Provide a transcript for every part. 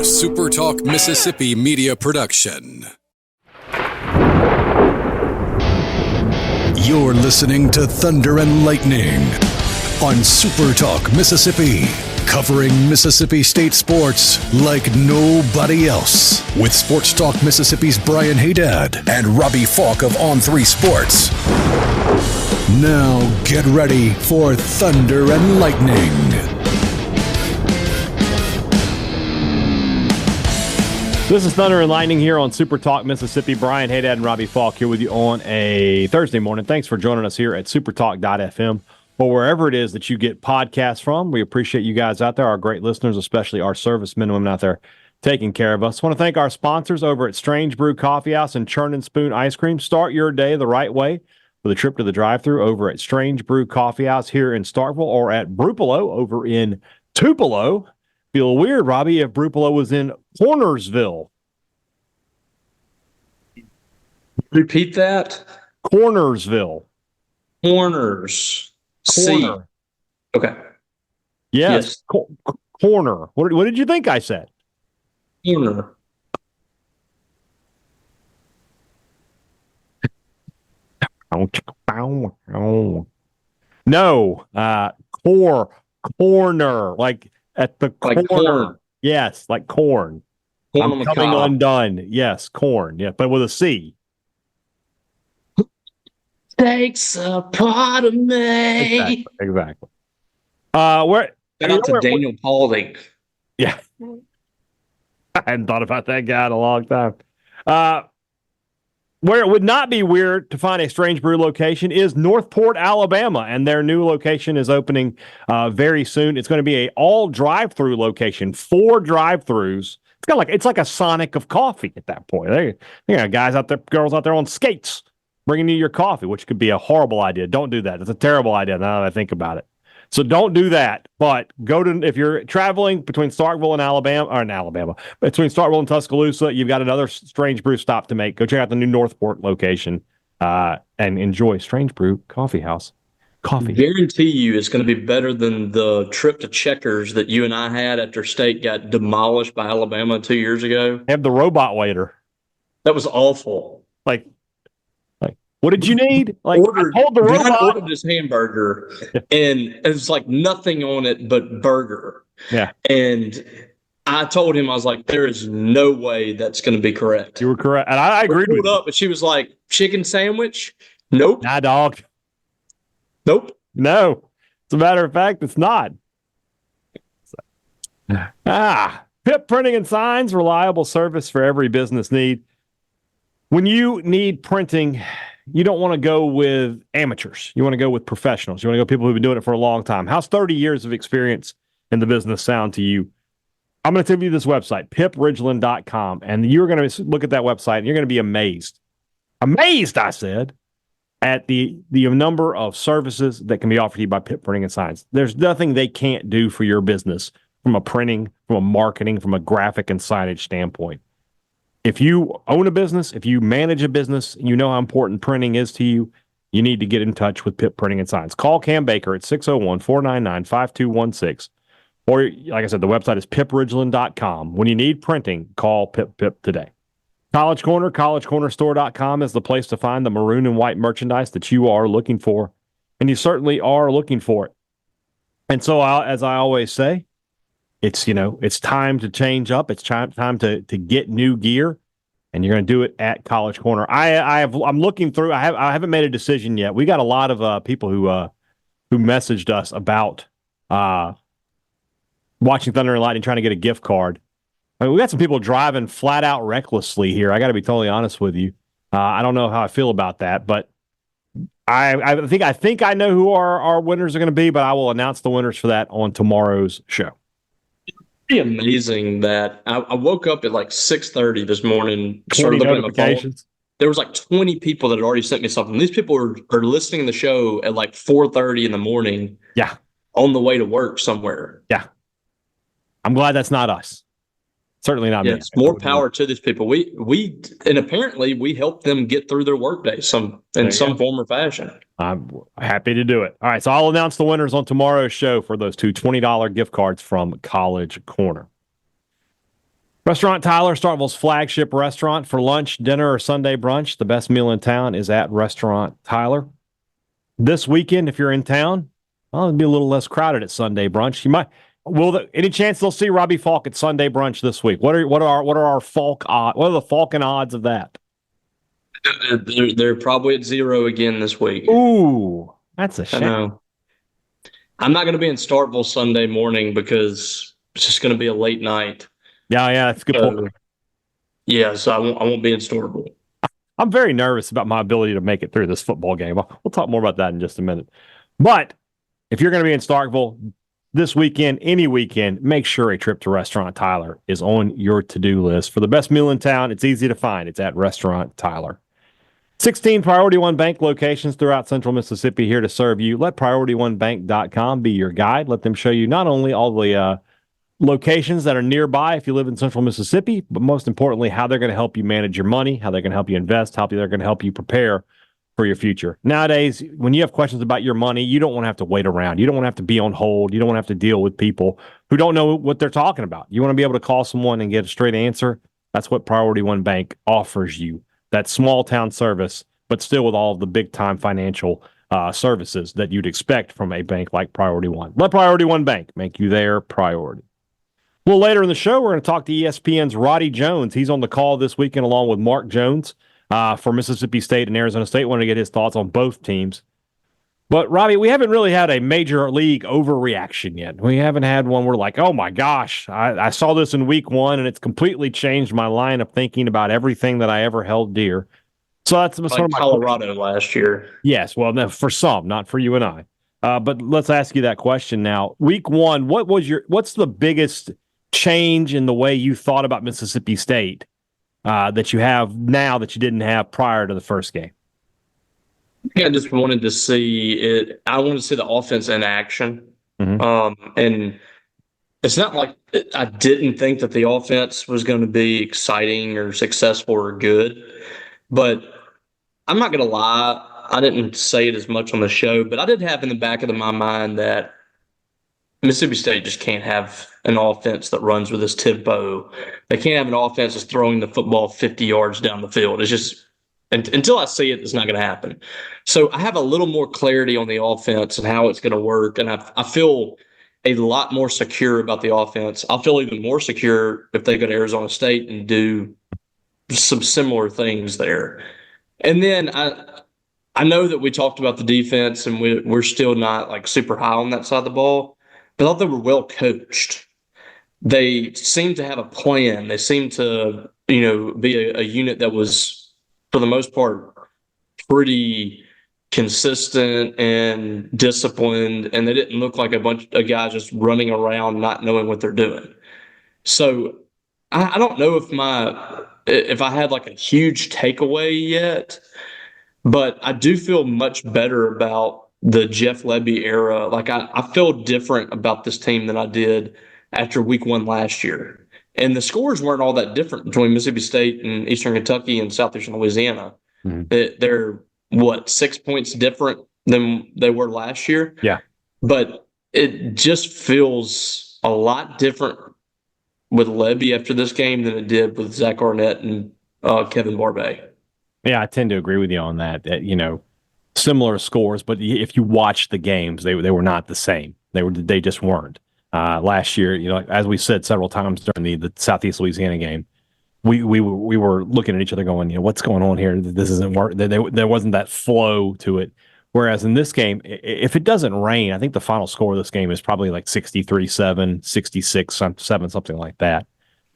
SuperTalk Mississippi Media production. You're listening to Thunder and Lightning on SuperTalk Mississippi, covering Mississippi State sports like nobody else. With SportsTalk Mississippi's Brian Hadad and Robbie Faulk of On3 Sports. Now get ready for Thunder and Lightning. This is Thunder and Lightning here on SuperTalk Mississippi. Brian Hadad and Robbie Faulk here with you on a Thursday morning. Thanks for joining us here at supertalk.fm or wherever it is that you get podcasts from. We appreciate you guys out there, our great listeners, especially our servicemen and women out there taking care of us. I want to thank our sponsors over at Strange Brew Coffee House and Churn and Spoon Ice Cream. Start your day the right way with a trip to the drive-thru over at Strange Brew Coffee House here in Starkville or at Brupolo over in Tupelo. Feel weird, Robbie, if Brupolo was in Cornersville. Repeat that. Cornersville. Corners. Corner. C. Okay. Yes. Corner. What did you think I said? Corner. No. Corner. Like at the corner. Corn. Yes, like corn. Corn I'm coming undone. Yes, corn. Yeah, but with a C. Takes a part of me. Exactly. Shout out to Daniel Paulding. Yeah. I hadn't thought about that guy in a long time. Where it would not be weird to find a Strange Brew location is Northport, Alabama, and their new location is opening very soon. It's going to be an all drive-through location, 4 drive-throughs. It's like a Sonic of coffee at that point. They got guys out there, girls out there on skates bringing you your coffee, which could be a horrible idea. Don't do that. It's a terrible idea now that I think about it. So don't do that. But if you're traveling between Starkville and Alabama, between Starkville and Tuscaloosa, you've got another Strange Brew stop to make. Go check out the new Northport location and enjoy Strange Brew Coffee House coffee. Guarantee you it's going to be better than the trip to Checkers that you and I had after State got demolished by Alabama 2 years ago. Have the robot waiter. That was awful. Like, what did you need? Like, hold the robot. I ordered this hamburger, and it was like nothing on it but burger. Yeah. And I told him, I was like, there is no way that's going to be correct. You were correct. And I agreed with you. But she was like, chicken sandwich? Nope. Nah, dog. Nope. No. As a matter of fact, it's not. Pip Printing and Signs, reliable service for every business need. When you need printing, you don't want to go with amateurs. You want to go with professionals. You want to go with people who've been doing it for a long time. How's 30 years of experience in the business sound to you? I'm going to tell you this website, pipridgeland.com, and you're going to look at that website, and you're going to be amazed. Amazed, I said, at the number of services that can be offered to you by Pip Printing and Signs. There's nothing they can't do for your business from a printing, from a marketing, from a graphic and signage standpoint. If you own a business, if you manage a business, you know how important printing is to you, you need to get in touch with Pip Printing and Signs. Call Cam Baker at 601-499-5216. Or, like I said, the website is pipridgeland.com. When you need printing, call Pip today. College Corner, collegecornerstore.com is the place to find the maroon and white merchandise that you are looking for. And you certainly are looking for it. And so, as I always say, it's time to change up. It's time to get new gear, and you're going to do it at College Corner. I'm looking through. I haven't made a decision yet. We got a lot of people who messaged us about watching Thunder and Lightning, trying to get a gift card. I mean, we got some people driving flat out recklessly here. I got to be totally honest with you. I don't know how I feel about that, but I think I know who our winners are going to be. But I will announce the winners for that on tomorrow's show. Pretty amazing that I woke up at like 6:30 this morning. Started looking at my phone. There was like 20 people that had already sent me something. These people are listening to the show at like 4:30 in the morning. Yeah, on the way to work somewhere. Yeah, I'm glad that's not us. Certainly not me. Yes, more power to these people. We and apparently we help them get through their workday in some form or fashion. I'm happy to do it. All right, so I'll announce the winners on tomorrow's show for those two $20 gift cards from College Corner. Restaurant Tyler, Starkville's flagship restaurant for lunch, dinner, or Sunday brunch. The best meal in town is at Restaurant Tyler. This weekend, if you're in town, well, it'll be a little less crowded at Sunday brunch. You might any chance they'll see Robbie Faulk at Sunday brunch this week? What are our Faulk odds? What are the Falcon odds of that? They're probably at 0 again this week. Ooh, that's a shame. I know. I'm not going to be in Starkville Sunday morning because it's just going to be a late night. Yeah, that's a good point. Yeah, so I won't be in Starkville. I'm very nervous about my ability to make it through this football game. We'll talk more about that in just a minute. But if you're going to be in Starkville this weekend, any weekend, make sure a trip to Restaurant Tyler is on your to-do list. For the best meal in town, it's easy to find. It's at Restaurant Tyler. 16 Priority One Bank locations throughout Central Mississippi here to serve you. Let PriorityOneBank.com be your guide. Let them show you not only all the locations that are nearby if you live in Central Mississippi, but most importantly, how they're going to help you manage your money, how they're going to help you invest, how they're going to help you prepare for your future. Nowadays, when you have questions about your money, you don't want to have to wait around. You don't want to have to be on hold. You don't want to have to deal with people who don't know what they're talking about. You want to be able to call someone and get a straight answer. That's what Priority One Bank offers you. That small town service, but still with all of the big time financial services that you'd expect from a bank like Priority One. Let Priority One Bank make you their priority. A little later in the show, we're going to talk to ESPN's Roddy Jones. He's on the call this weekend along with Mark Jones for Mississippi State and Arizona State. Wanted to get his thoughts on both teams. But, Robbie, we haven't really had a major league overreaction yet. We haven't had one where like, oh, my gosh, I saw this in week one, and it's completely changed my line of thinking about everything that I ever held dear. So that's like sort of my Colorado last year. Yes, well, no, for some, not for you and I. But let's ask you that question now. Week one, what's the biggest change in the way you thought about Mississippi State that you have now that you didn't have prior to the first game? I just wanted to see it. I wanted to see the offense in action. Mm-hmm. And it's not like I didn't think that the offense was going to be exciting or successful or good. But I'm not going to lie. I didn't say it as much on the show, but I did have in the back of my mind that Mississippi State just can't have an offense that runs with this tempo. They can't have an offense that's throwing the football 50 yards down the field. It's just until I see it, it's not going to happen. So I have a little more clarity on the offense and how it's going to work, and I feel a lot more secure about the offense. I'll feel even more secure if they go to Arizona State and do some similar things there. And then I know that we talked about the defense, and we're still not like super high on that side of the ball, but I thought they were well coached. They seemed to have a plan. They seemed to, be a unit that was, for the most part, pretty consistent and disciplined, and they didn't look like a bunch of guys just running around not knowing what they're doing. So I don't know if I had like a huge takeaway yet, but I do feel much better about the Jeff Lebby era. Like I feel different about this team than I did after week one last year. And the scores weren't all that different between Mississippi State and Eastern Kentucky and Southeastern Louisiana. Mm-hmm. They're 6 points different than they were last year? Yeah. But it just feels a lot different with Lebby after this game than it did with Zach Arnett and Kevin Barbay. Yeah, I tend to agree with you on that. Similar scores, but if you watch the games, they were not the same. They just weren't. Last year, as we said several times during the Southeast Louisiana game, we were looking at each other going, what's going on here? This isn't work. There wasn't that flow to it. Whereas in this game, if it doesn't rain, I think the final score of this game is probably like 63-7, 66-7, something like that.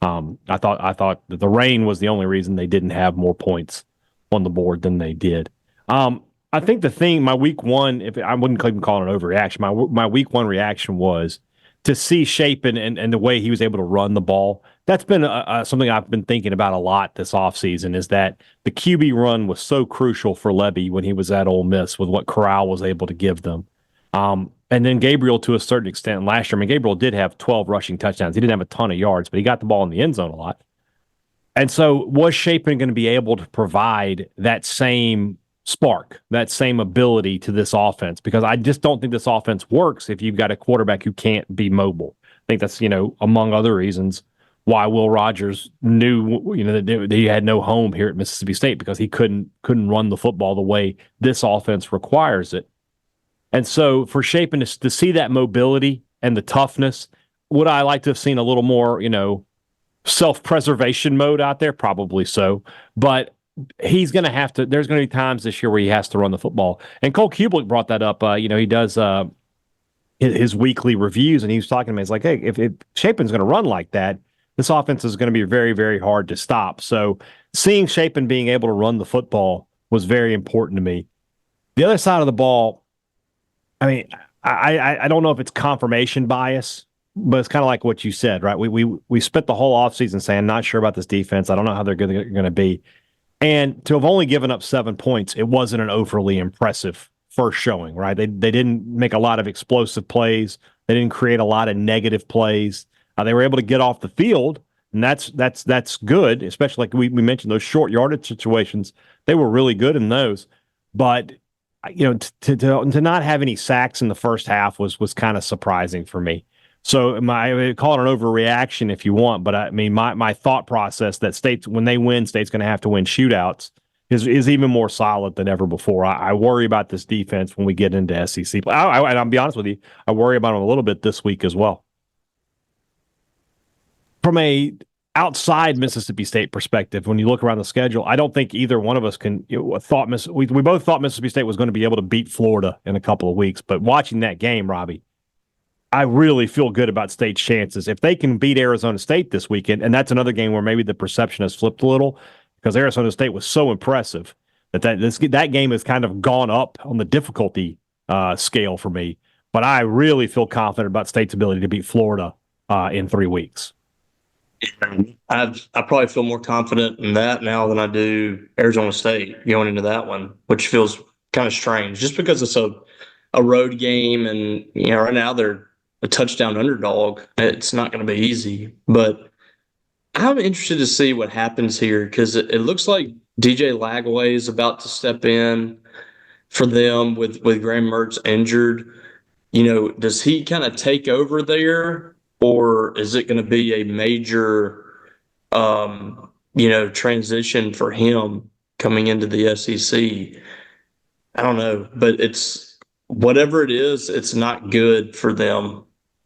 I thought that the rain was the only reason they didn't have more points on the board than they did. I think my week one, I wouldn't even call it an overreaction. My week one reaction was to see Shapen and the way he was able to run the ball. That's been something I've been thinking about a lot this offseason, is that the QB run was so crucial for Lebby when he was at Ole Miss with what Corral was able to give them. And then Gabriel, to a certain extent, last year, Gabriel did have 12 rushing touchdowns. He didn't have a ton of yards, but he got the ball in the end zone a lot. And so was Shapen going to be able to provide that same spark, that same ability to this offense? Because I just don't think this offense works if you've got a quarterback who can't be mobile. I think that's, among other reasons, why Will Rogers knew, that he had no home here at Mississippi State, because he couldn't run the football the way this offense requires it. And so for Shapen to see that mobility and the toughness, would I like to have seen a little more, self-preservation mode out there? Probably so. But he's going to have to, there's going to be times this year where he has to run the football. And Cole Kublik brought that up. He does his weekly reviews, and he was talking to me. He's like, hey, if Shapen's going to run like that, this offense is going to be very, very hard to stop. So seeing Shapen being able to run the football was very important to me. The other side of the ball, I mean, I don't know if it's confirmation bias, but it's kind of like what you said, right? We spent the whole offseason saying, not sure about this defense. I don't know how they're going to be. And to have only given up 7 points, it wasn't an overly impressive first showing, right? They didn't make a lot of explosive plays. They didn't create a lot of negative plays. They were able to get off the field, and that's good, especially like we mentioned those short yardage situations. They were really good in those. But to not have any sacks in the first half was kind of surprising for me. So I call it an overreaction if you want, but I mean my thought process that when they win, State's going to have to win shootouts is even more solid than ever before. I worry about this defense when we get into SEC. And I'll be honest with you, I worry about them a little bit this week as well. From a outside Mississippi State perspective, when you look around the schedule, I don't think either one of us we both thought Mississippi State was going to be able to beat Florida in a couple of weeks. But watching that game, Robbie, I really feel good about State's chances. If they can beat Arizona State this weekend, and that's another game where maybe the perception has flipped a little, because Arizona State was so impressive that game has kind of gone up on the difficulty scale for me. But I really feel confident about State's ability to beat Florida in 3 weeks. I probably feel more confident in that now than I do Arizona State going into that one, which feels kind of strange just because it's a road game, and right now they're a touchdown underdog. It's not going to be easy, but I'm interested to see what happens here, because it looks like DJ Lagway is about to step in for them with Graham Mertz injured. Does he kind of take over there? Or is it going to be a major, transition for him coming into the SEC? I don't know, but it's whatever it is, it's not good for them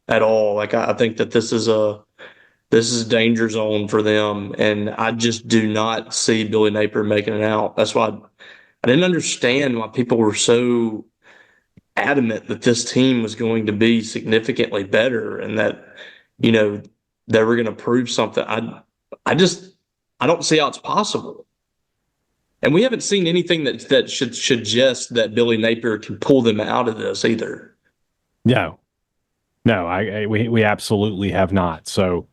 at all. Like I think that this is danger zone for them, and I just do not see Billy Napier making it out. That's why I didn't understand why people were so adamant that this team was going to be significantly better and that they were going to prove something. I don't see how it's possible, and we haven't seen anything that should suggest that Billy Napier can pull them out of this either. No, we absolutely have not. So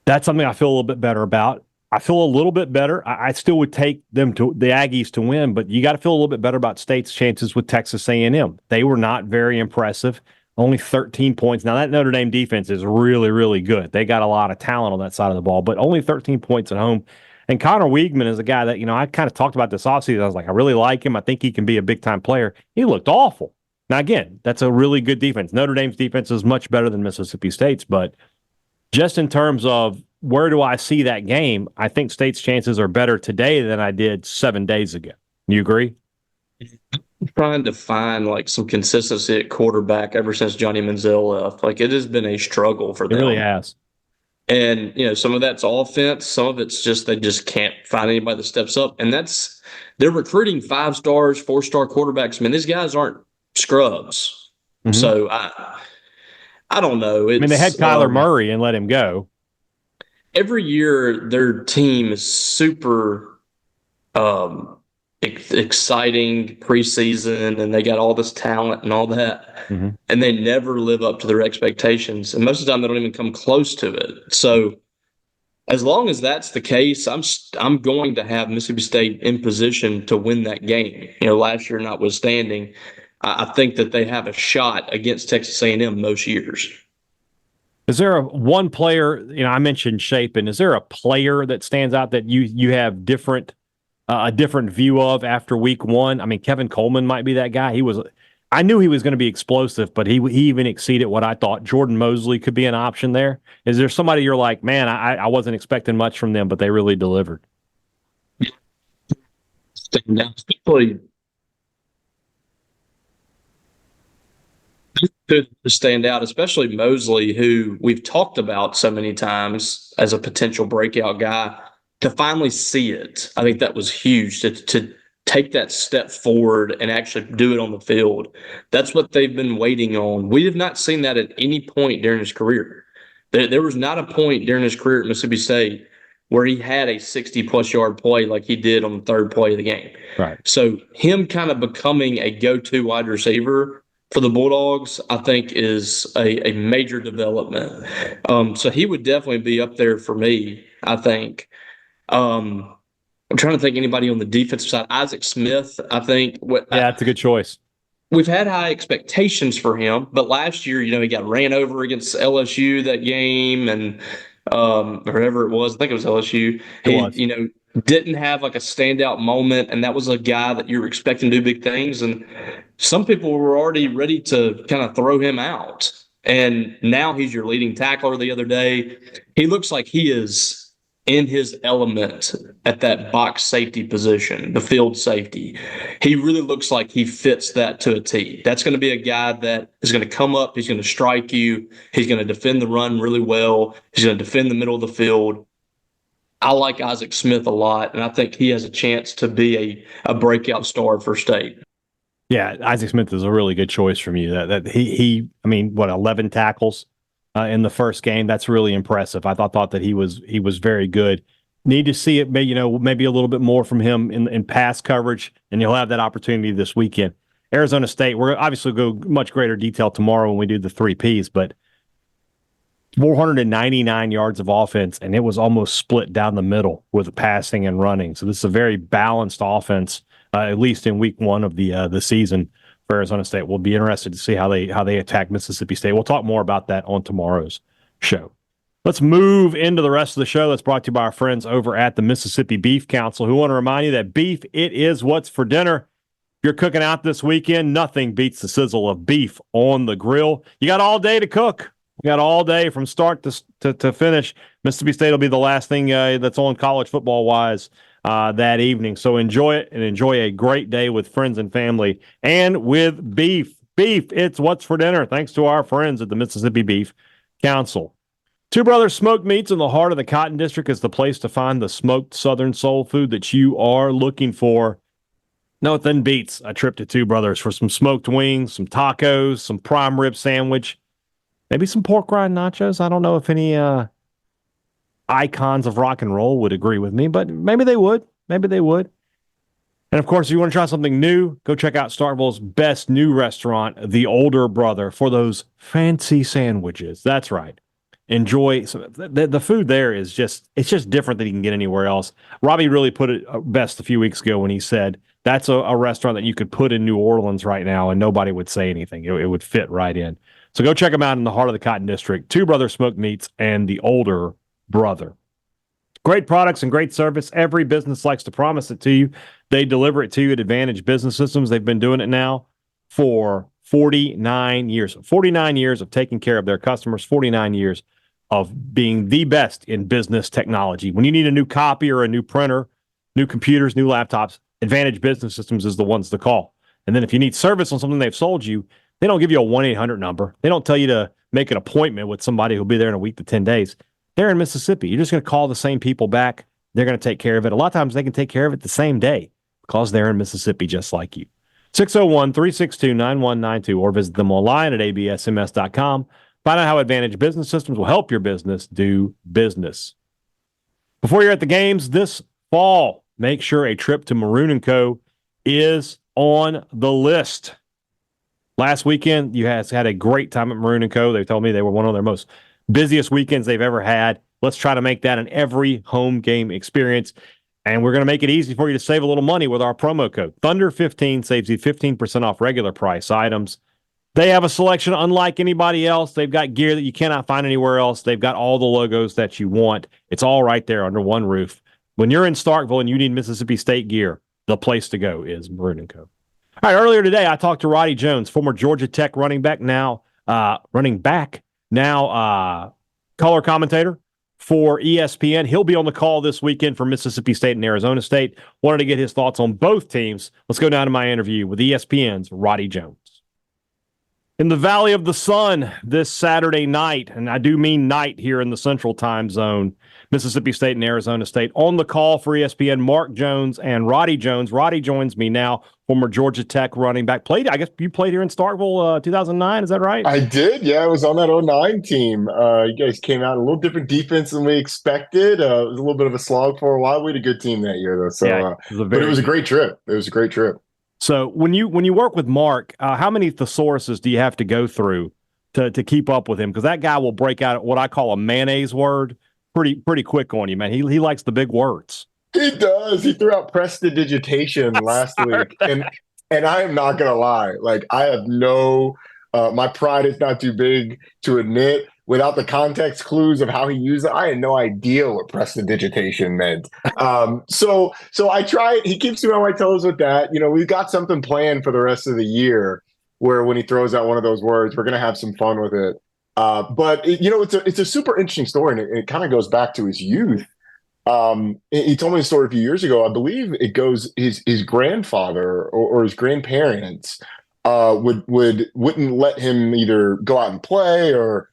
that's something I feel a little bit better about. I feel a little bit better. I still would take the Aggies to win, but you got to feel a little bit better about State's chances with Texas A&M. They were not very impressive. Only 13 points. Now, that Notre Dame defense is really, really good. They got a lot of talent on that side of the ball, but only 13 points at home. And Connor Weigman is a guy that, I kind of talked about this offseason. I was like, I really like him. I think he can be a big-time player. He looked awful. Now, again, that's a really good defense. Notre Dame's defense is much better than Mississippi State's, but just in terms of where do I see that game, I think State's chances are better today than I did 7 days ago. You agree? I'm trying to find some consistency at quarterback ever since Johnny Manziel left. It has been a struggle for them. It really has. And, some of that's offense. Some of it's just they just can't find anybody that steps up. And they're recruiting 5-stars, 4-star quarterbacks. I mean, these guys aren't scrubs. Mm-hmm. So I don't know. They had Kyler Murray and let him go. Every year, their team is super exciting preseason, and they got all this talent and all that, mm-hmm. and they never live up to their expectations. And most of the time, they don't even come close to it. So, as long as that's the case, I'm going to have Mississippi State in position to win that game. Last year notwithstanding, I think that they have a shot against Texas A&M most years. Is there one player, I mentioned Shapen, is there a player that stands out that you have a different view of after week one? I mean, Kevin Coleman might be that guy. He was I knew he was going to be explosive, but he even exceeded what I thought. Jordan Mosley could be an option there. Is there somebody you're like, man, I wasn't expecting much from them, but they really delivered? Especially to stand out, especially Mosley, who we've talked about so many times as a potential breakout guy. To finally see it, I think that was huge. To take that step forward and actually do it on the field. That's what they've been waiting on. We have not seen that at any point during his career. There was not a point during his career at Mississippi State where he had a 60-plus yard play like he did on the third play of the game. Right. So him kind of becoming a go-to wide receiver for the Bulldogs, I think, is a major development. So he would definitely be up there for me, I think. I'm trying to think anybody on the defensive side. Isaac Smith, I think. That's a good choice. We've had high expectations for him, but last year, he got ran over against LSU that game, and whoever it was, I think it was LSU. He didn't have like a standout moment, and that was a guy that you were expecting to do big things, and some people were already ready to kind of throw him out. And now he's your leading tackler the other day. He looks like he is in his element at that box safety position, the field safety. He really looks like he fits that to a T. That's going to be a guy that is going to come up, he's going to strike you, he's going to defend the run really well, he's going to defend the middle of the field. I like Isaac Smith a lot, and I think he has a chance to be a breakout star for State. Yeah, Isaac Smith is a really good choice from you. That he 11 tackles in the first game. That's really impressive. I thought that he was very good. Need to see it, maybe a little bit more from him in pass coverage, and you'll have that opportunity this weekend. Arizona State, we're obviously go much greater detail tomorrow when we do the 3 Ps, but 499 yards of offense, and it was almost split down the middle with passing and running. So this is a very balanced offense, at least in week 1 of the season for Arizona State. We'll be interested to see how they attack Mississippi State. We'll talk more about that on tomorrow's show. Let's move into the rest of the show. That's brought to you by our friends over at the Mississippi Beef Council, who want to remind you that beef, it is what's for dinner. If you're cooking out this weekend, nothing beats the sizzle of beef on the grill. You got all day to cook. You got all day from start to finish. Mississippi State will be the last thing that's on college football-wise that evening. So enjoy it, and enjoy a great day with friends and family and with beef. Beef, it's what's for dinner, thanks to our friends at the Mississippi Beef Council. Two Brothers Smoked Meats in the heart of the Cotton District is the place to find the smoked Southern soul food that you are looking for. Nothing beats a trip to Two Brothers for some smoked wings, some tacos, some prime rib sandwich, maybe some pork rind nachos. I don't know if any icons of rock and roll would agree with me, but maybe they would. Maybe they would. And, of course, if you want to try something new, go check out Starkville's best new restaurant, The Older Brother, for those fancy sandwiches. That's right. Enjoy the food there is just different than you can get anywhere else. Robbie really put it best a few weeks ago when he said that's a restaurant that you could put in New Orleans right now and nobody would say anything. It would fit right in. So go check them out in the heart of the Cotton District. Two Brothers Smoked Meats and The Older Brother. Great products and great service. Every business likes to promise it to you. They deliver it to you at Advantage Business Systems. They've been doing it now for 49 years. 49 years of taking care of their customers. 49 years of being the best in business technology. When you need a new copy or a new printer, new computers, new laptops, Advantage Business Systems is the ones to call. And then if you need service on something they've sold you, they don't give you a 1-800 number. They don't tell you to make an appointment with somebody who'll be there in a week to 10 days. They're in Mississippi. You're just going to call the same people back. They're going to take care of it. A lot of times they can take care of it the same day because they're in Mississippi just like you. 601-362-9192 or visit them online at absms.com. Find out how Advantage Business Systems will help your business do business. Before you're at the games this fall, make sure a trip to Maroon & Co. is on the list. Last weekend, you guys had a great time at Maroon & Co. They told me they were one of their most busiest weekends they've ever had. Let's try to make that an every home game experience. And we're going to make it easy for you to save a little money with our promo code. Thunder15 saves you 15% off regular price items. They have a selection unlike anybody else. They've got gear that you cannot find anywhere else. They've got all the logos that you want. It's all right there under one roof. When you're in Starkville and you need Mississippi State gear, the place to go is Maroon & Co. All right, earlier today, I talked to Roddy Jones, former Georgia Tech running back, now color commentator for ESPN. He'll be on the call this weekend for Mississippi State and Arizona State. Wanted to get his thoughts on both teams. Let's go down to my interview with ESPN's Roddy Jones. In the Valley of the Sun this Saturday night, and I do mean night here in the Central Time Zone, Mississippi State and Arizona State. On the call for ESPN, Mark Jones and Roddy Jones. Roddy joins me now, former Georgia Tech running back. I guess you played here in Starkville 2009, is that right? I did, yeah. I was on that 2009 team. You guys came out a little different defense than we expected. It was a little bit of a slog for a while. We had a good team that year, though. So, yeah, but it was a great trip. It was a great trip. So when you work with Mark, how many thesauruses do you have to go through to keep up with him? Because that guy will break out what I call a mayonnaise word pretty quick on you, man. He likes the big words. He does. He threw out prestidigitation last week, and I am not gonna lie. Like, I have my pride is not too big to admit. Without the context clues of how he used it, I had no idea what prestidigitation meant. So I try. He keeps me on my toes with that. You know, we've got something planned for the rest of the year where when he throws out one of those words, we're gonna have some fun with it. But it's a super interesting story, and it kind of goes back to his youth. He told me a story a few years ago. I believe it goes his grandfather or his grandparents wouldn't let him either go out and play or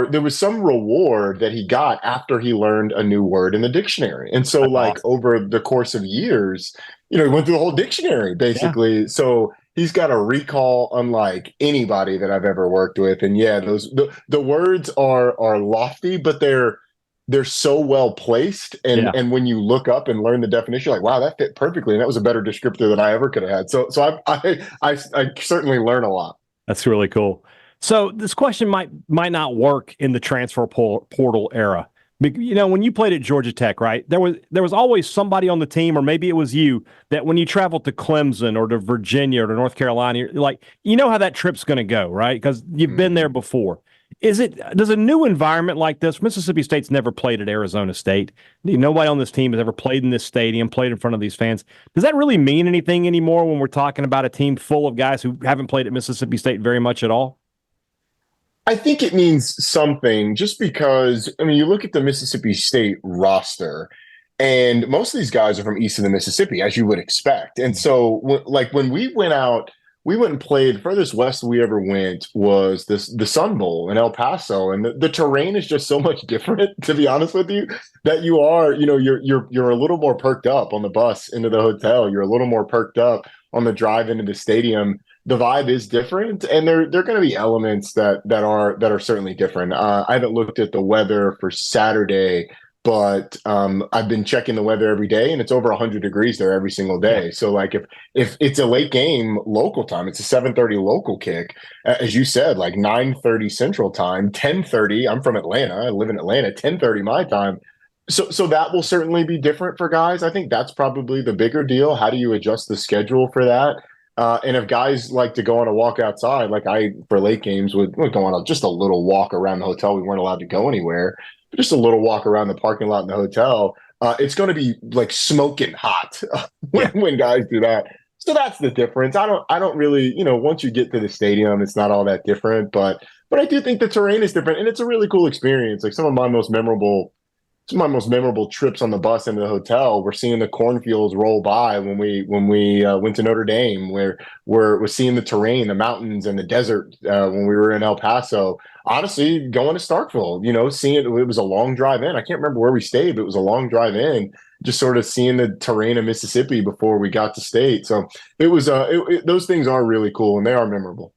there was some reward that he got after he learned a new word in the dictionary. And so, awesome. Over the course of years, he went through the whole dictionary basically. Yeah. So he's got a recall unlike anybody that I've ever worked with. And yeah, the words are lofty, but they're so well placed. And when you look up and learn the definition, you're like, wow, that fit perfectly. And that was a better descriptor than I ever could have had. So I certainly learn a lot. That's really cool. So this question might not work in the transfer portal era. When you played at Georgia Tech, right, there was always somebody on the team, or maybe it was you, that when you traveled to Clemson or to Virginia or to North Carolina, you're like, how that trip's going to go, right? Because you've been there before. Does a new environment like this, Mississippi State's never played at Arizona State. Nobody on this team has ever played in this stadium, played in front of these fans. Does that really mean anything anymore when we're talking about a team full of guys who haven't played at Mississippi State very much at all? I think it means something just because, you look at the Mississippi State roster, and most of these guys are from east of the Mississippi, as you would expect. And so, when we went out, we went and played. Furthest west we ever went was the Sun Bowl in El Paso, and the terrain is just so much different. To be honest with you, that you're a little more perked up on the bus into the hotel. You're a little more perked up on the drive into the stadium. The vibe is different, and there are going to be elements that are certainly different. I haven't looked at the weather for Saturday, but I've been checking the weather every day, and it's over 100 degrees there every single day. So if it's a late game local time, it's a 7:30 local kick, as you said, 9:30 Central Time, 10:30. I'm from Atlanta. I live in Atlanta. 10:30 my time. So that will certainly be different for guys. I think that's probably the bigger deal. How do you adjust the schedule for that? And if guys like to go on a walk outside, for late games would go on just a little walk around the hotel. We weren't allowed to go anywhere, but just a little walk around the parking lot in the hotel. It's going to be smoking hot when guys do that. So that's the difference. I don't really, once you get to the stadium, it's not all that different, but I do think the terrain is different, and it's a really cool experience. Some of my most memorable trips on the bus into the hotel, we're seeing the cornfields roll by when we went to Notre Dame, where we're seeing the terrain, the mountains, and the desert when we were in El Paso. Honestly, going to Starkville, seeing it was a long drive in. I can't remember where we stayed, but it was a long drive in, just sort of seeing the terrain of Mississippi before we got to state. So it was those things are really cool, and they are memorable.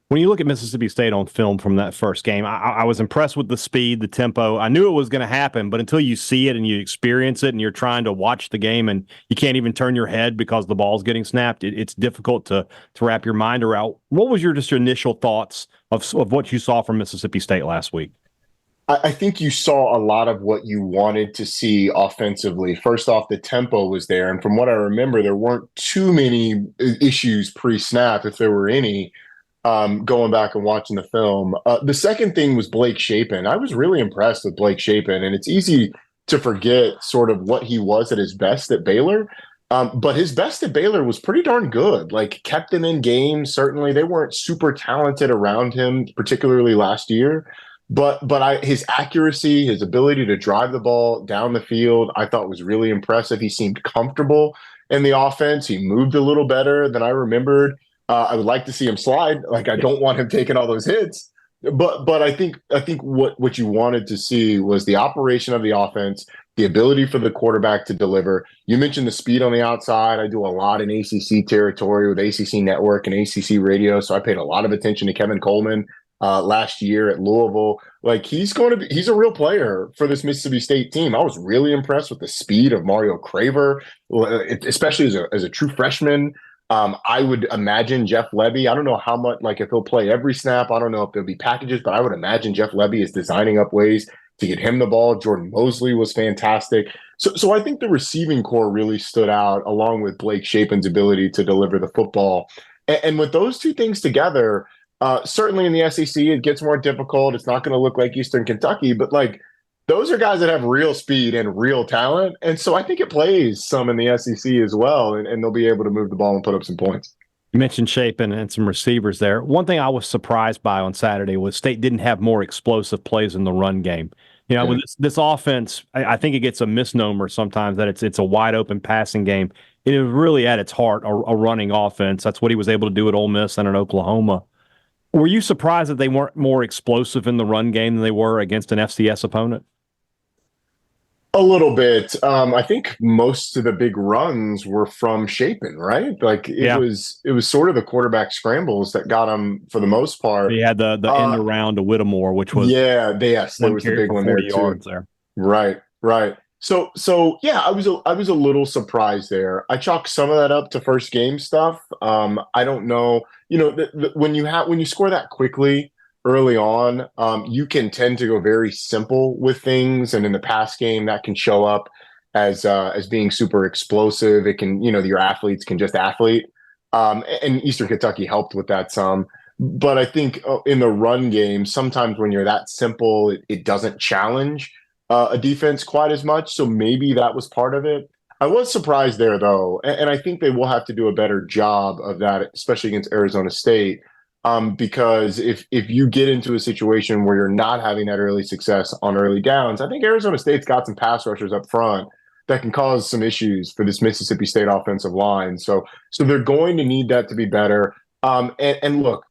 When you look at Mississippi State on film from that first game, I was impressed with the speed, the tempo. I knew it was going to happen, but until you see it and you experience it and you're trying to watch the game and you can't even turn your head because the ball's getting snapped, it's difficult to wrap your mind around. What was your initial thoughts of what you saw from Mississippi State last week? I think you saw a lot of what you wanted to see offensively. First off, the tempo was there. And from what I remember, there weren't too many issues pre-snap, if there were any. Going back and watching the film. The second thing was Blake Shapen. I was really impressed with Blake Shapen, and it's easy to forget sort of what he was at his best at Baylor. But his best at Baylor was pretty darn good. Like, kept them in games. Certainly, they weren't super talented around him, particularly last year. But his accuracy, his ability to drive the ball down the field, I thought was really impressive. He seemed comfortable in the offense. He moved a little better than I remembered. I would like to see him slide. Like, I don't want him taking all those hits. But I think what you wanted to see was the operation of the offense, the ability for the quarterback to deliver. You mentioned the speed on the outside. I do a lot in ACC territory with ACC Network and ACC Radio, so I paid a lot of attention to Kevin Coleman last year at Louisville. Like, he's a real player for this Mississippi State team. I was really impressed with the speed of Mario Craver, especially as a true freshman. I would imagine Jeff Lebby, I don't know how much, like, if he'll play every snap. I don't know if there'll be packages, but I would imagine Jeff Lebby is designing up ways to get him the ball. Jordan Mosley was fantastic. So I think the receiving core really stood out, along with Blake Shapen's ability to deliver the football. And with those two things together, certainly in the SEC, it gets more difficult. It's not going to look like Eastern Kentucky, but like, those are guys that have real speed and real talent. And so I think it plays some in the SEC as well, and they'll be able to move the ball and put up some points. You mentioned Shapen and some receivers there. One thing I was surprised by on Saturday was State didn't have more explosive plays in the run game. You know, with this offense, I think it gets a misnomer sometimes that it's a wide open passing game. It is really at its heart a running offense. That's what he was able to do at Ole Miss and at Oklahoma. Were you surprised that they weren't more explosive in the run game than they were against an FCS opponent? A little bit. I think most of the big runs were from Shapen, right? Like, it was sort of the quarterback scrambles that got him for the most part. He had the end around to Whittemore, which was there was the big one there too. Right. So yeah, I was a little surprised there. I chalk some of that up to first game stuff. I don't know. You know, when you score that quickly early on, you can tend to go very simple with things, and in the pass game, that can show up as being super explosive. It can, your athletes can just athlete, and Eastern Kentucky helped with that some. But I think in the run game, sometimes when you're that simple, it doesn't challenge a defense quite as much. So maybe that was part of it. I was surprised there, though, and I think they will have to do a better job of that, especially against Arizona State. Because if you get into a situation where you're not having that early success on early downs, I think Arizona State's got some pass rushers up front that can cause some issues for this Mississippi State offensive line. So they're going to need that to be better. And look,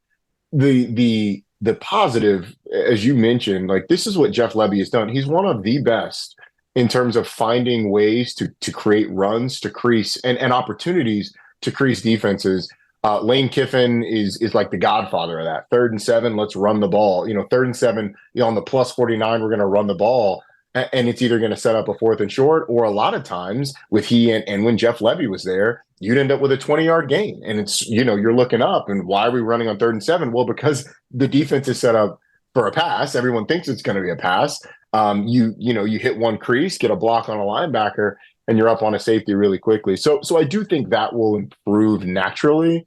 the positive, as you mentioned, like, this is what Jeff Lebby has done. He's one of the best in terms of finding ways to create runs, to crease and opportunities to crease defenses. Lane Kiffin is like the godfather of that. 3rd and 7, let's run the ball. 3rd and 7, on the plus 49, we're going to run the ball. And it's either going to set up a 4th and short, or a lot of times with he and when Jeff Lebby was there, you'd end up with a 20-yard gain. And it's, you're looking up, and why are we running on 3rd and 7? Well, because the defense is set up for a pass. Everyone thinks it's going to be a pass. You hit one crease, get a block on a linebacker, and you're up on a safety really quickly. So I do think that will improve naturally,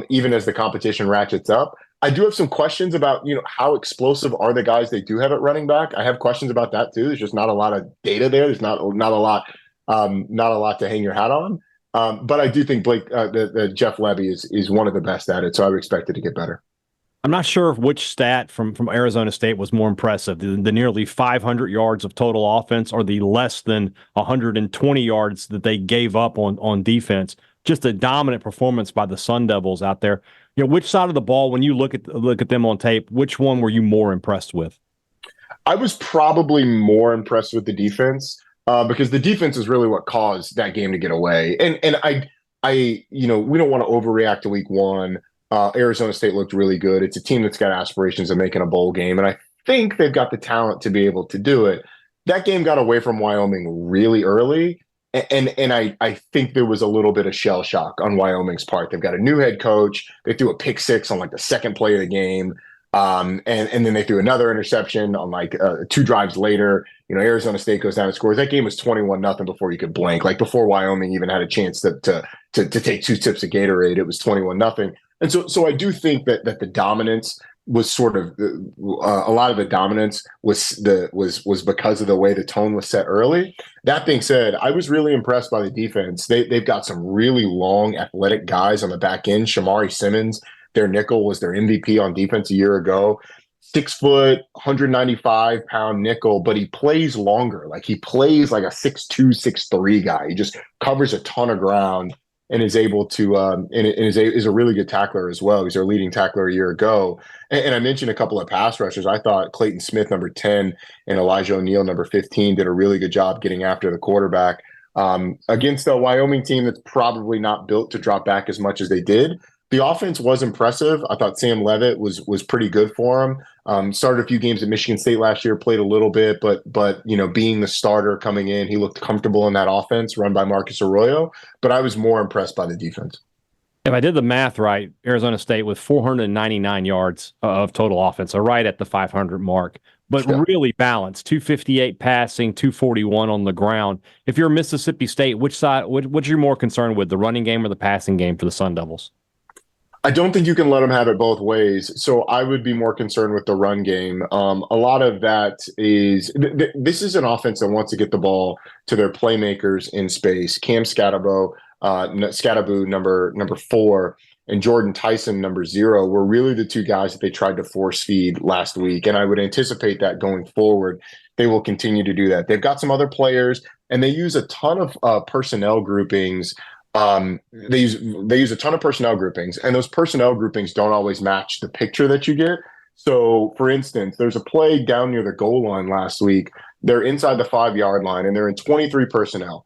even as the competition ratchets up. I do have some questions about, how explosive are the guys they do have at running back. I have questions about that too. There's just not a lot of data there. There's not a lot to hang your hat on. But I do think Jeff Lebby is one of the best at it. So I would expect it to get better. I'm not sure which stat from Arizona State was more impressive, the nearly 500 yards of total offense or the less than 120 yards that they gave up on defense. Just a dominant performance by the Sun Devils out there. Which side of the ball, when you look at them on tape, which one were you more impressed with? I was probably more impressed with the defense because the defense is really what caused that game to get away. And we don't want to overreact to week one. Arizona State looked really good. It's a team that's got aspirations of making a bowl game, and I think they've got the talent to be able to do it. That game got away from Wyoming really early, and I think there was a little bit of shell shock on Wyoming's part. They've got a new head coach. They threw a pick six on like the second play of the game, and then they threw another interception on like 2 drives later. Arizona State goes down and scores. That game was 21-0 before you could blink. Like, before Wyoming even had a chance to take 2 sips of Gatorade, it was 21-0. And so I do think that the dominance was sort of a lot of the dominance was because of the way the tone was set early. That being said, I was really impressed by the defense. They've got some really long, athletic guys on the back end. Shamari Simmons, their nickel, was their MVP on defense a year ago. 6 foot, 195-pound nickel, but he plays longer. Like he plays like a 6'2", 6'3" guy. He just covers a ton of ground and is able to is a really good tackler as well. He's our leading tackler a year ago. And I mentioned a couple of pass rushers. I thought Clayton Smith, number 10, and Elijah O'Neal, number 15, did a really good job getting after the quarterback against a Wyoming team that's probably not built to drop back as much as they did. The offense was impressive. I thought Sam Levitt was pretty good for him. Started a few games at Michigan State last year, played a little bit, but being the starter coming in, he looked comfortable in that offense run by Marcus Arroyo. But I was more impressed by the defense. If I did the math right, Arizona State with 499 yards of total offense, so right at the 500 mark, but really balanced. 258 passing, 241 on the ground. If you're Mississippi State, which side? What you're more concerned with, the running game or the passing game for the Sun Devils? I don't think you can let them have it both ways. So I would be more concerned with the run game. A lot of that is this is an offense that wants to get the ball to their playmakers in space. Cam Scatterbo, number 4, and Jordan Tyson, number 0, were really the two guys that they tried to force feed last week. And I would anticipate that going forward, they will continue to do that. They've got some other players, and they use a ton of personnel groupings. They use a ton of personnel groupings, and those personnel groupings don't always match the picture that you get. So, for instance, there's a play down near the goal line last week. They're inside the 5-yard line, and they're in 23 personnel,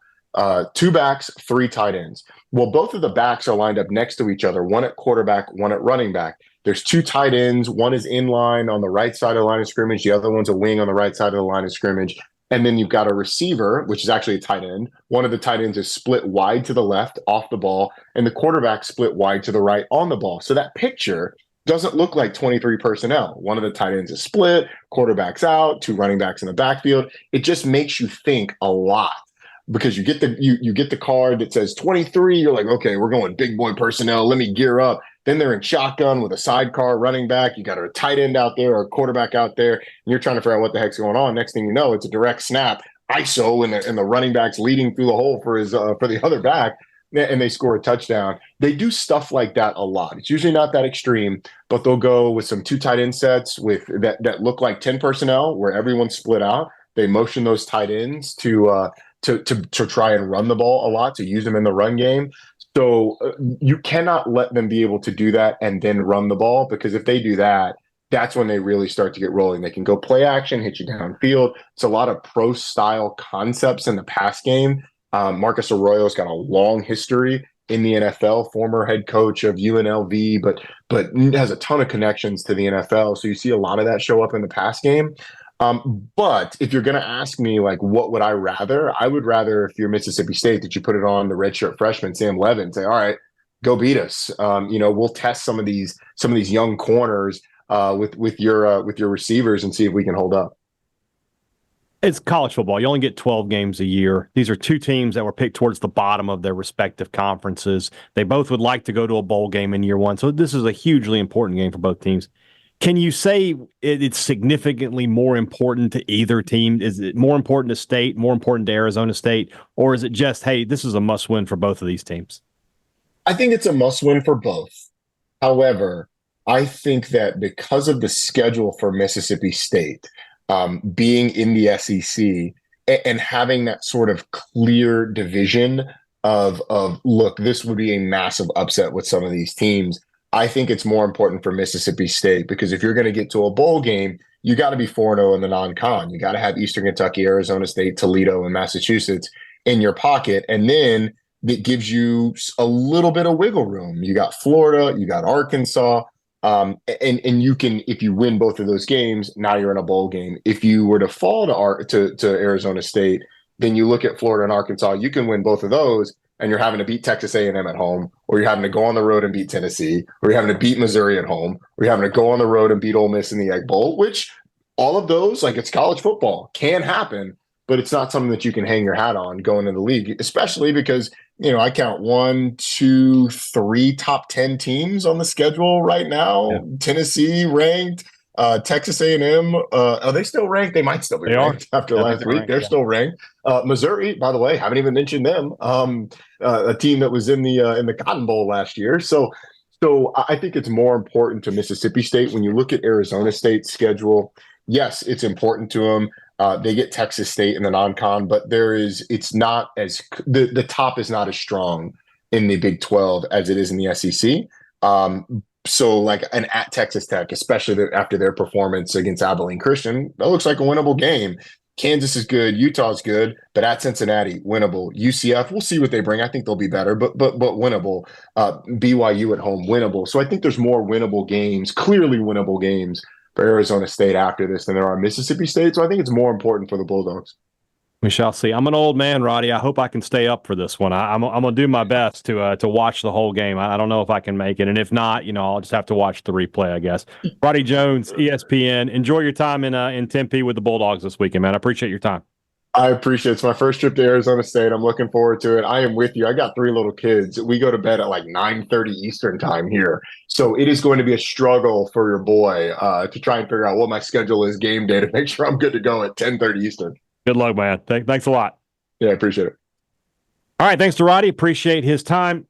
2 backs, 3 tight ends. Well, both of the backs are lined up next to each other, one at quarterback, one at running back. There's 2 tight ends. One is in line on the right side of the line of scrimmage. The other one's a wing on the right side of the line of scrimmage. And then you've got a receiver, which is actually a tight end. One of the tight ends is split wide to the left off the ball, and the quarterback split wide to the right on the ball. So that picture doesn't look like 23 personnel. One of the tight ends is split, quarterback's out, 2 running backs in the backfield. It just makes you think a lot because you get the card that says 23. You're like, okay, we're going big boy personnel. Let me gear up. Then they're in shotgun with a sidecar running back. You got a tight end out there or a quarterback out there, and you're trying to figure out what the heck's going on. Next thing you know, it's a direct snap, ISO, and the running back's leading through the hole for the other back, and they score a touchdown. They do stuff like that a lot. It's usually not that extreme, but they'll go with some 2 tight end sets with that look like 10 personnel where everyone's split out. They motion those tight ends to try and run the ball a lot, to use them in the run game. So you cannot let them be able to do that and then run the ball, because if they do that, that's when they really start to get rolling. They can go play action, hit you downfield. It's a lot of pro-style concepts in the pass game. Marcus Arroyo's got a long history in the NFL, former head coach of UNLV, but has a ton of connections to the NFL. So you see a lot of that show up in the pass game. But if you're going to ask me, like, what would I rather? I would rather, if you're Mississippi State, that you put it on the redshirt freshman, Sam Levitt, and say, all right, go beat us. We'll test some of these young corners with your receivers and see if we can hold up. It's college football. You only get 12 games a year. These are 2 teams that were picked towards the bottom of their respective conferences. They both would like to go to a bowl game in year 1. So this is a hugely important game for both teams. Can you say it's significantly more important to either team? Is it more important to State, more important to Arizona State, or is it just, hey, this is a must-win for both of these teams? I think it's a must-win for both. However, I think that because of the schedule for Mississippi State, being in the SEC and having that sort of clear division of look, this would be a massive upset with some of these teams, I think it's more important for Mississippi State, because if you're going to get to a bowl game, you got to be 4-0 in the non-con. You got to have Eastern Kentucky, Arizona State, Toledo, and Massachusetts in your pocket. And then it gives you a little bit of wiggle room. You got Florida, you got Arkansas, and you can, if you win both of those games, now you're in a bowl game. If you were to fall to Arizona State, then you look at Florida and Arkansas, you can win both of those, and you're having to beat Texas A&M at home, or you're having to go on the road and beat Tennessee, or you're having to beat Missouri at home, or you're having to go on the road and beat Ole Miss in the Egg Bowl, which all of those, like, it's college football, can happen. but it's not something that you can hang your hat on going into the league, especially because, I count 1, 2, 3 top 10 teams on the schedule right now. Yeah. Tennessee ranked, Texas A&M. Are they still ranked? They might still be ranked after last week. They're still ranked. Missouri, by the way, haven't even mentioned them. A team that was in the Cotton Bowl last year. So I think it's more important to Mississippi State when you look at Arizona State's schedule. Yes, it's important to them. They get Texas State in the non-con, but it's not as the top is not as strong in the Big 12 as it is in the SEC. So like an at Texas Tech, especially after their performance against Abilene Christian, that looks like a winnable game. Kansas is good, Utah's good, but at Cincinnati, winnable. UCF, we'll see what they bring. I think they'll be better, but winnable. BYU at home, winnable. So I think there's more winnable games, clearly winnable games for Arizona State after this than there are Mississippi State. So I think it's more important for the Bulldogs. We shall see. I'm an old man, Roddy. I hope I can stay up for this one. I'm going to do my best to watch the whole game. I don't know if I can make it. And if not, I'll just have to watch the replay, I guess. Roddy Jones, ESPN. Enjoy your time in Tempe with the Bulldogs this weekend, man. I appreciate your time. I appreciate it. It's my first trip to Arizona State. I'm looking forward to it. I am with you. I got 3 little kids. We go to bed at like 9:30 Eastern time here. So it is going to be a struggle for your boy to try and figure out what my schedule is game day to make sure I'm good to go at 10:30 Eastern. Good luck, man. Thanks a lot. Yeah, I appreciate it. All right, thanks to Roddy. Appreciate his time.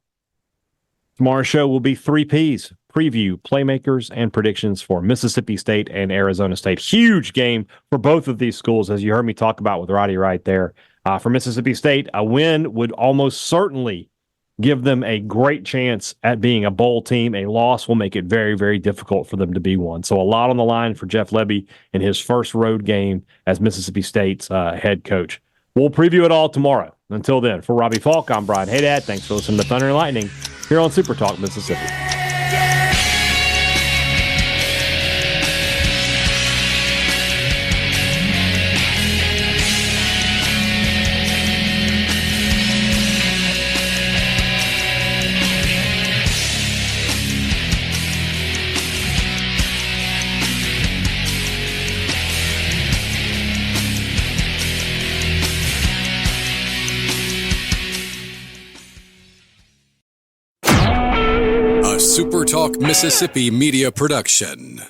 Tomorrow's show will be 3 Ps. Preview, playmakers, and predictions for Mississippi State and Arizona State. Huge game for both of these schools, as you heard me talk about with Roddy right there. For Mississippi State, a win would almost certainly give them a great chance at being a bowl team. A loss will make it very, very difficult for them to be one. So a lot on the line for Jeff Lebby in his first road game as Mississippi State's head coach. We'll preview it all tomorrow. Until then, for Robbie Faulk, I'm Brian Hadad. Thanks for listening to Thunder and Lightning here on SuperTalk Mississippi. SuperTalk Mississippi Media Production.